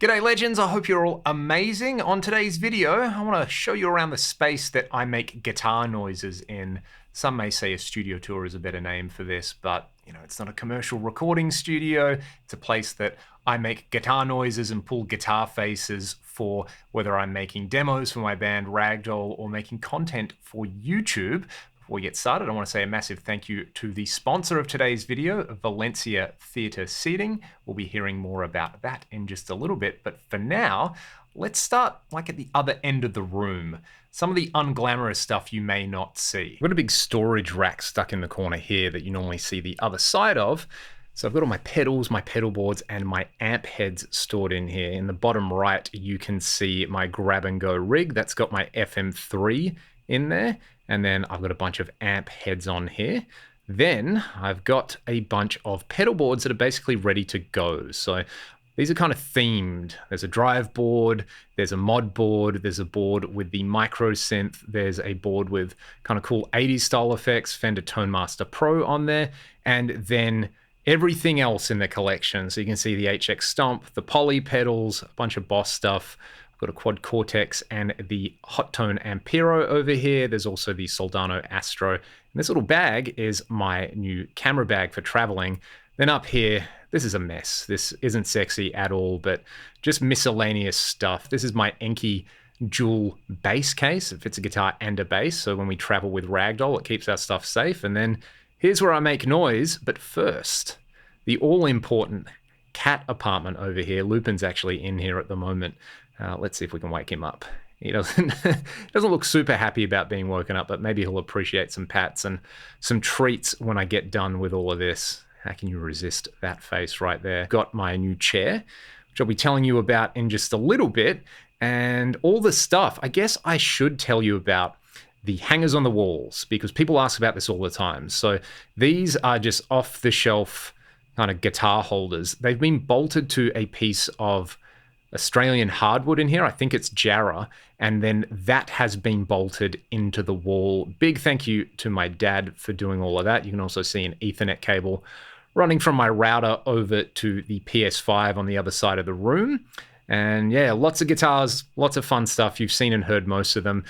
G'day legends, I hope you're all amazing. On today's video, I want to show you around the space that I make guitar noises in. Some may say a studio tour is a better name for this, but it's not a commercial recording studio. It's a place that I make guitar noises and pull guitar faces for whether I'm making demos for my band Ragdoll or making content for YouTube. Before we get started, I want to say a massive thank you to the sponsor of today's video, Valencia Theatre Seating. We'll be hearing more about that in just a little bit, but for now, let's start like at the other end of the room. Some of the unglamorous stuff you may not see. I've got a big storage rack stuck in the corner here that you normally see the other side of. So I've got all my pedals, my pedal boards, and my amp heads stored in here. In the bottom right, you can see my grab and go rig. That's got my FM3 in there. And then I've got a bunch of amp heads on here. Then I've got a bunch of pedal boards that are basically ready to go. So these are kind of themed. There's a drive board, there's a mod board, there's a board with the micro synth, there's a board with kind of cool 80s style effects, Fender Tone Master Pro on there, and then everything else in the collection. So you can see the HX Stomp, the Poly pedals, a bunch of Boss stuff. Got a Quad Cortex and the Hot Tone Ampero over here. There's also the Soldano Astro. And this little bag is my new camera bag for traveling. Then up here, this is a mess. This isn't sexy at all, but just miscellaneous stuff. This is my Enki dual bass case. It fits a guitar and a bass. So when we travel with Ragdoll, it keeps our stuff safe. And then here's where I make noise. But first, the all-important cat apartment over here. Lupin's actually in here at the moment. Let's see if we can wake him up. He doesn't look super happy about being woken up, but maybe he'll appreciate some pats and some treats when I get done with all of this. How can you resist that face right there? Got my new chair, which I'll be telling you about in just a little bit. And all the stuff, I guess I should tell you about the hangers on the walls, because people ask about this all the time. So these are just off-the-shelf kind of guitar holders. They've been bolted to a piece of Australian hardwood in here. I think it's Jarrah, and then that has been bolted into the wall. Big thank you to my dad for doing all of that. You can also see an Ethernet cable running from my router over to the PS5 on the other side of the room. And yeah, lots of guitars, lots of fun stuff. You've seen and heard most of them.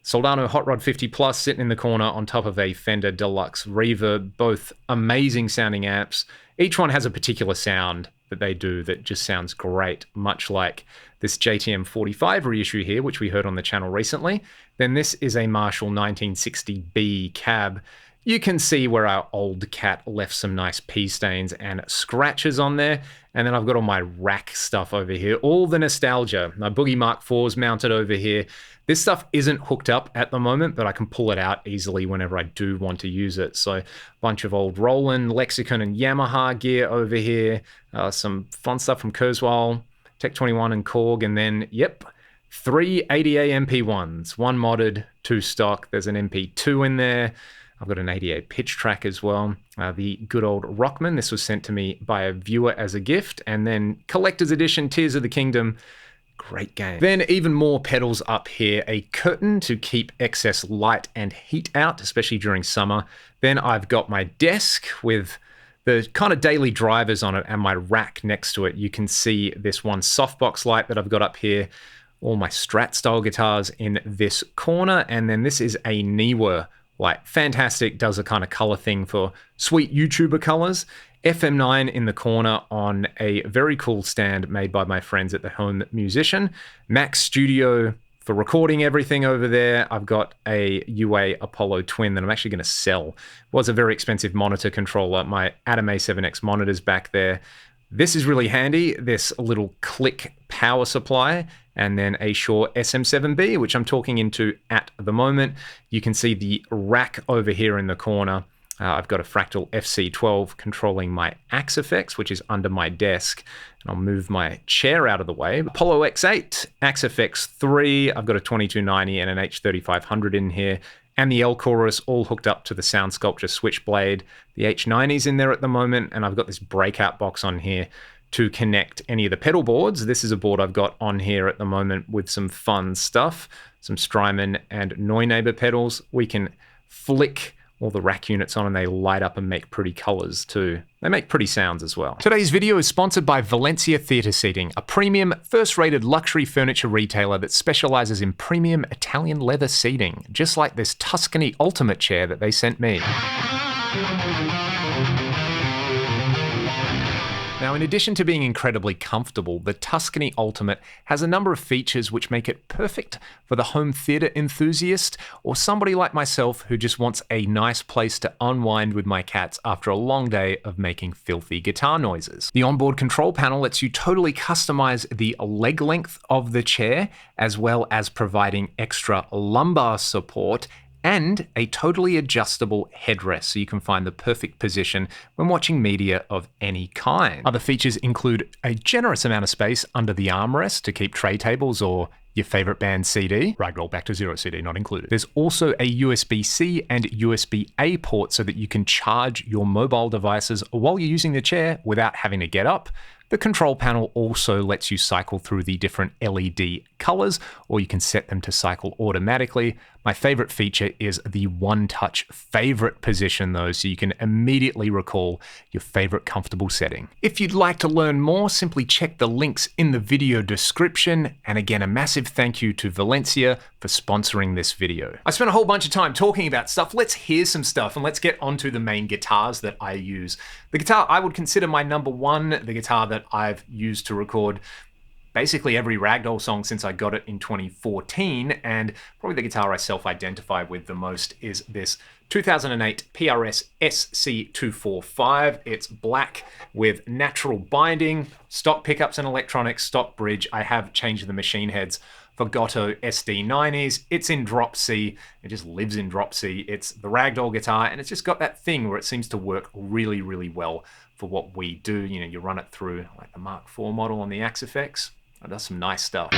Soldano Hot Rod 50 Plus sitting in the corner on top of a Fender Deluxe Reverb, both amazing sounding amps. Each one has a particular sound that they do that just sounds great, much like this JTM 45 reissue here, which we heard on the channel recently. Then this is a Marshall 1960B cab. You can see where our old cat left some nice pea stains and scratches on there. And then I've got all my rack stuff over here, all the nostalgia. My Boogie Mark IV's mounted over here. This stuff isn't hooked up at the moment, but I can pull it out easily whenever I do want to use it. So a bunch of old Roland, Lexicon, and Yamaha gear over here. Some fun stuff from Kurzweil, Tech 21, and Korg. And then, yep, 3 ADA MP1s, 1 modded, 2 stock. There's an MP2 in there. I've got an ADA pitch track as well. The good old Rockman. This was sent to me by a viewer as a gift. And then Collector's Edition, Tears of the Kingdom. Great game. Then even more pedals up here. A curtain to keep excess light and heat out, especially during summer. Then I've got my desk with the kind of daily drivers on it and my rack next to it. You can see this one softbox light that I've got up here. All my Strat style guitars in this corner. And then this is a Niwa light. Fantastic, does a kind of color thing for sweet YouTuber colors. FM9 in the corner on a very cool stand made by my friends at the Home Musician. Mac Studio for recording everything over there. I've got a UA Apollo Twin that I'm actually going to sell. It was a very expensive monitor controller. My Atom A7X monitor's back there. This is really handy, this little click power supply, and then a Shure SM7B, which I'm talking into at the moment. You can see the rack over here in the corner. I've got a Fractal FC12 controlling my Axe effects, which is under my desk. And I'll move my chair out of the way. Apollo X8, Axe FX 3. I've got a 2290 and an H3500 in here. And the L Chorus all hooked up to the Sound Sculpture Switchblade. The H90's in there at the moment. And I've got this breakout box on here to connect any of the pedal boards. This is a board I've got on here at the moment with some fun stuff. Some Strymon and Neuneighbor pedals. We can flick all the rack units on and they light up and make pretty colors too. They make pretty sounds as well. Today's video is sponsored by Valencia Theatre Seating, a premium, first-rated luxury furniture retailer that specializes in premium Italian leather seating, just like this Tuscany Ultimate chair that they sent me. Now, in addition to being incredibly comfortable, the Tuscany Ultimate has a number of features which make it perfect for the home theatre enthusiast or somebody like myself who just wants a nice place to unwind with my cats after a long day of making filthy guitar noises. The onboard control panel lets you totally customize the leg length of the chair, as well as providing extra lumbar support and a totally adjustable headrest so you can find the perfect position when watching media of any kind. Other features include a generous amount of space under the armrest to keep tray tables or your favorite band's CD. Ragdoll Back to Zero CD not included. There's also a USB-C and USB-A port so that you can charge your mobile devices while you're using the chair without having to get up. The control panel also lets you cycle through the different LED colors, or you can set them to cycle automatically. My favorite feature is the one-touch favorite position though, so you can immediately recall your favorite comfortable setting. If you'd like to learn more, simply check the links in the video description. And again, a massive thank you to Valencia for sponsoring this video. I spent a whole bunch of time talking about stuff. Let's hear some stuff and let's get onto the main guitars that I use. The guitar I would consider my number one, the guitar that I've used to record basically every Ragdoll song since I got it in 2014, and probably the guitar I self-identify with the most is this 2008 PRS SC245. It's black with natural binding, stock pickups and electronics, stock bridge. I have changed the machine heads for Goto SD90s. It's in drop C. It just lives in drop C. It's the Ragdoll guitar, and it's just got that thing where it seems to work really, really well for what we do. You know, you run it through like the Mark IV model on the Axe-Fx. It does some nice stuff.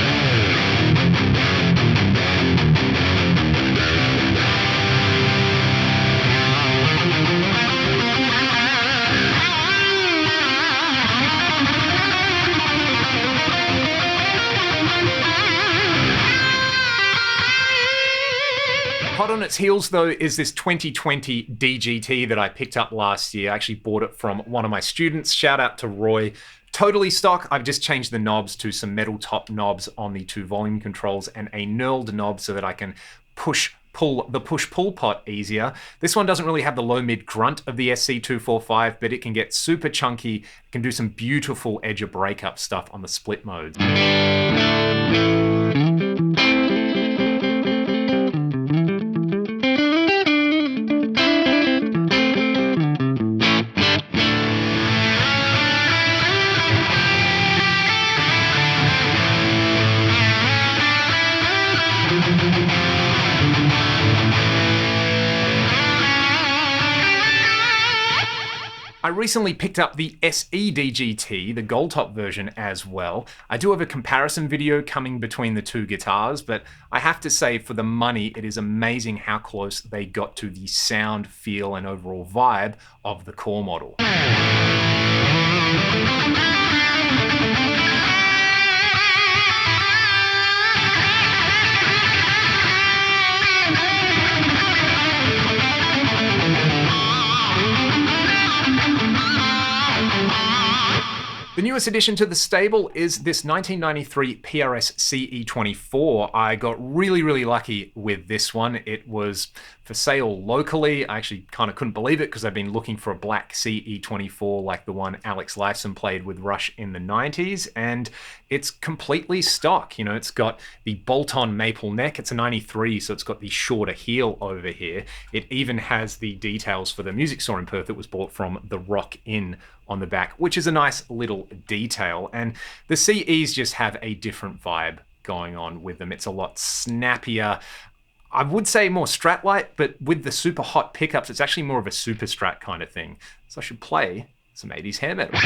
Hot on its heels though is this 2020 DGT that I picked up last year. I actually bought it from one of my students. Shout out to Roy. Totally stock. I've just changed the knobs to some metal top knobs on the two volume controls and a knurled knob so that I can pull the push-pull pot easier. This one doesn't really have the low-mid grunt of the SC245, but it can get super chunky. It can do some beautiful edge of breakup stuff on the split modes. I recently picked up the SE DGT, the gold top version as well. I do have a comparison video coming between the two guitars, but I have to say for the money, it is amazing how close they got to the sound, feel, and overall vibe of the core model. The newest addition to the stable is this 1993 PRS CE24. I got really, really lucky with this one. It was for sale locally. I actually kind of couldn't believe it because I've been looking for a black CE24 like the one Alex Lifeson played with Rush in the 90s, and it's completely stock. You know, it's got the bolt-on maple neck. It's a 93, so it's got the shorter heel over here. It even has the details for the music store in Perth that was bought from the Rock Inn on the back, which is a nice little detail. And the CEs just have a different vibe going on with them. It's a lot snappier. I would say more Strat-like, but with the super hot pickups, it's actually more of a super Strat kind of thing. So I should play some 80s hair metal.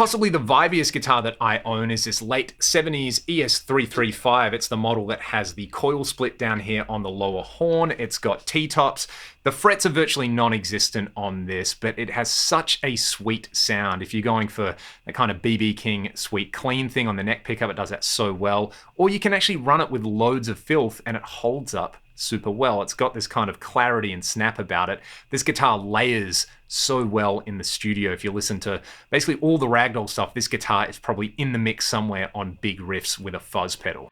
Possibly the vibiest guitar that I own is this late 70s ES335. It's the model that has the coil split down here on the lower horn. It's got T-tops. The frets are virtually non-existent on this, but it has such a sweet sound. If you're going for a kind of BB King sweet clean thing on the neck pickup, it does that so well. Or you can actually run it with loads of filth and it holds up super well. It's got this kind of clarity and snap about it. This guitar layers so well in the studio. If you listen to basically all the ragdoll stuff, this guitar is probably in the mix somewhere on big riffs with a fuzz pedal.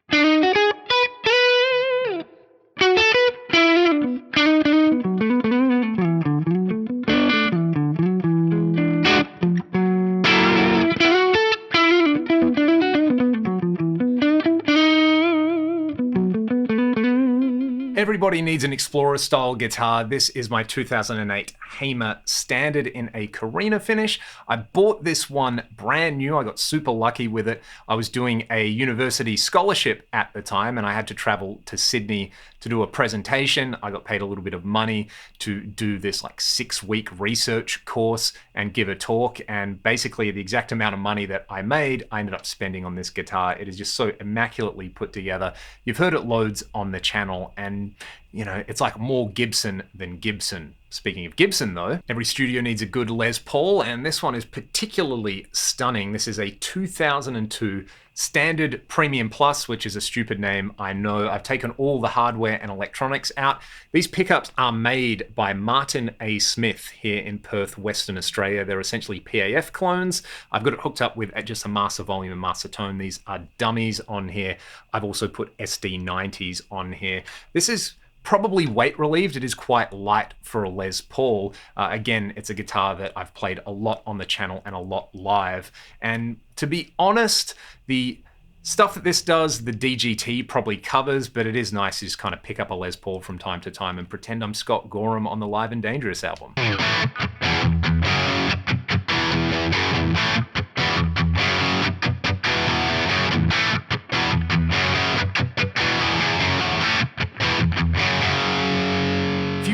Everybody needs an Explorer-style guitar. This is my 2008 Hamer Standard in a Carina finish. I bought this one brand new. I got super lucky with it. I was doing a university scholarship at the time, and I had to travel to Sydney to do a presentation. I got paid a little bit of money to do this like 6-week research course and give a talk, and basically the exact amount of money that I made, I ended up spending on this guitar. It is just so immaculately put together. You've heard it loads on the channel, and you know, it's like more Gibson than Gibson. Speaking of Gibson though, every studio needs a good Les Paul, and this one is particularly stunning. This is a 2002 Standard Premium Plus, which is a stupid name, I know. I've taken all the hardware and electronics out. These pickups are made by Martin A. Smith here in Perth, Western Australia. They're essentially PAF clones. I've got it hooked up with just a master volume and master tone. These are dummies on here. I've also put SD90s on here. This is probably weight relieved. It is quite light for a Les Paul. Again, it's a guitar that I've played a lot on the channel and a lot live. And to be honest, the stuff that this does, the DGT probably covers, but it is nice to just kind of pick up a Les Paul from time to time and pretend I'm Scott Gorham on the Live and Dangerous album.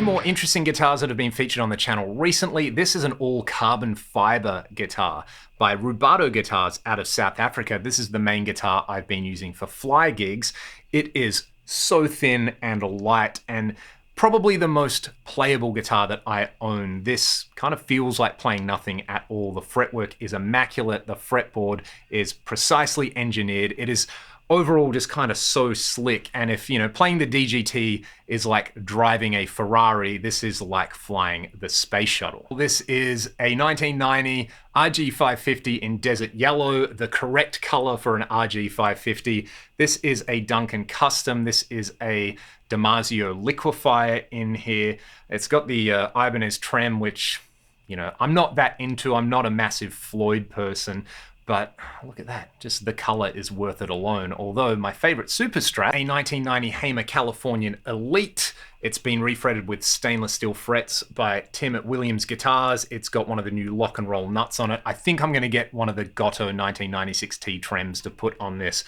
More interesting guitars that have been featured on the channel recently. This is an all carbon fiber guitar by Rubato Guitars out of South Africa. This is the main guitar I've been using for fly gigs. It is so thin and light and probably the most playable guitar that I own. This kind of feels like playing nothing at all. The fretwork is immaculate. The fretboard is precisely engineered. It is overall just kind of so slick, and if, you know, playing the DGT is like driving a Ferrari, this is like flying the space shuttle. This is a 1990 RG550 in desert yellow, the correct color for an RG550. This is a Duncan Custom. This is a Damasio liquefier in here. It's got the Ibanez trem, which, you know, I'm not that into. I'm not a massive Floyd person, but look at that, just the color is worth it alone. Although my favorite Super Strat, a 1990 Hamer Californian Elite, it's been refretted with stainless steel frets by Tim at Williams Guitars. It's got one of the new lock and roll nuts on it. I think I'm gonna get one of the Gotto 1996T trems to put on this.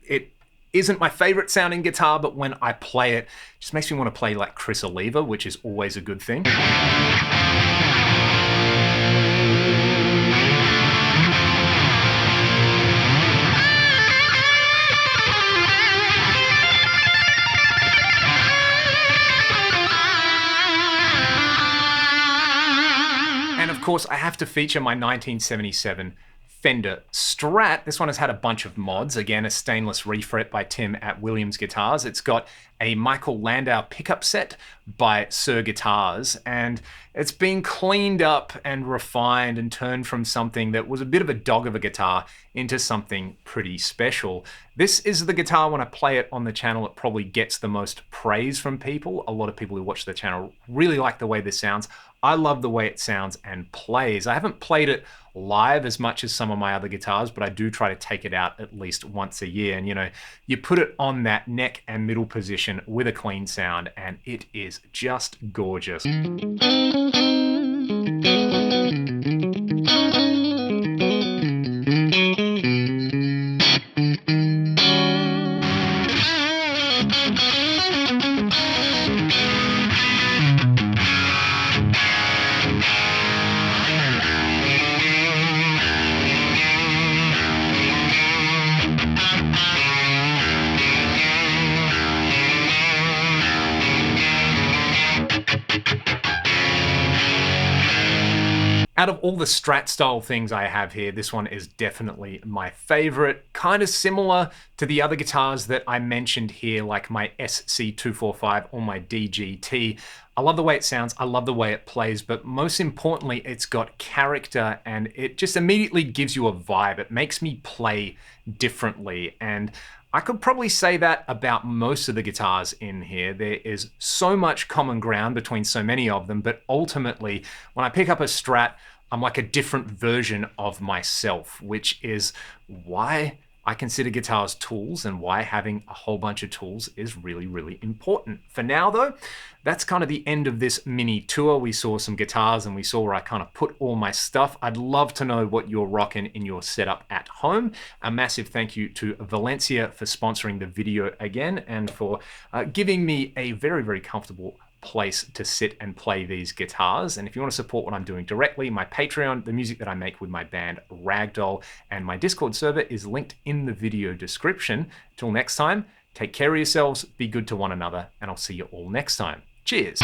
It isn't my favorite sounding guitar, but when I play it, it just makes me want to play like Chris Oliva, which is always a good thing. Of course, I have to feature my 1977 Fender Strat. This one has had a bunch of mods. Again, a stainless refret by Tim at Williams Guitars. It's got a Michael Landau pickup set by Sir Guitars, and it's been cleaned up and refined and turned from something that was a bit of a dog of a guitar into something pretty special. This is the guitar, when I play it on the channel, it probably gets the most praise from people. A lot of people who watch the channel really like the way this sounds. I love the way it sounds and plays. I haven't played it live as much as some of my other guitars, but I do try to take it out at least once a year. And you know, you put it on that neck and middle position with a clean sound, and it is just gorgeous. Out of all the Strat style things I have here, this one is definitely my favorite. Kind of similar to the other guitars that I mentioned here, like my SC245 or my DGT. I love the way it sounds, I love the way it plays, but most importantly, it's got character and it just immediately gives you a vibe. It makes me play differently, and I could probably say that about most of the guitars in here. There is so much common ground between so many of them, but ultimately, when I pick up a Strat, I'm like a different version of myself, which is why I consider guitars tools and why having a whole bunch of tools is really, really important. For now though, that's kind of the end of this mini tour. We saw some guitars and we saw where I kind of put all my stuff. I'd love to know what you're rocking in your setup at home. A massive thank you to Valencia for sponsoring the video again and for giving me a very, very comfortable place to sit and play these guitars. And if you want to support what I'm doing directly, my Patreon, the music that I make with my band Ragdoll, and my Discord server is linked in the video description. Till next time, take care of yourselves, be good to one another, and I'll see you all next time. Cheers.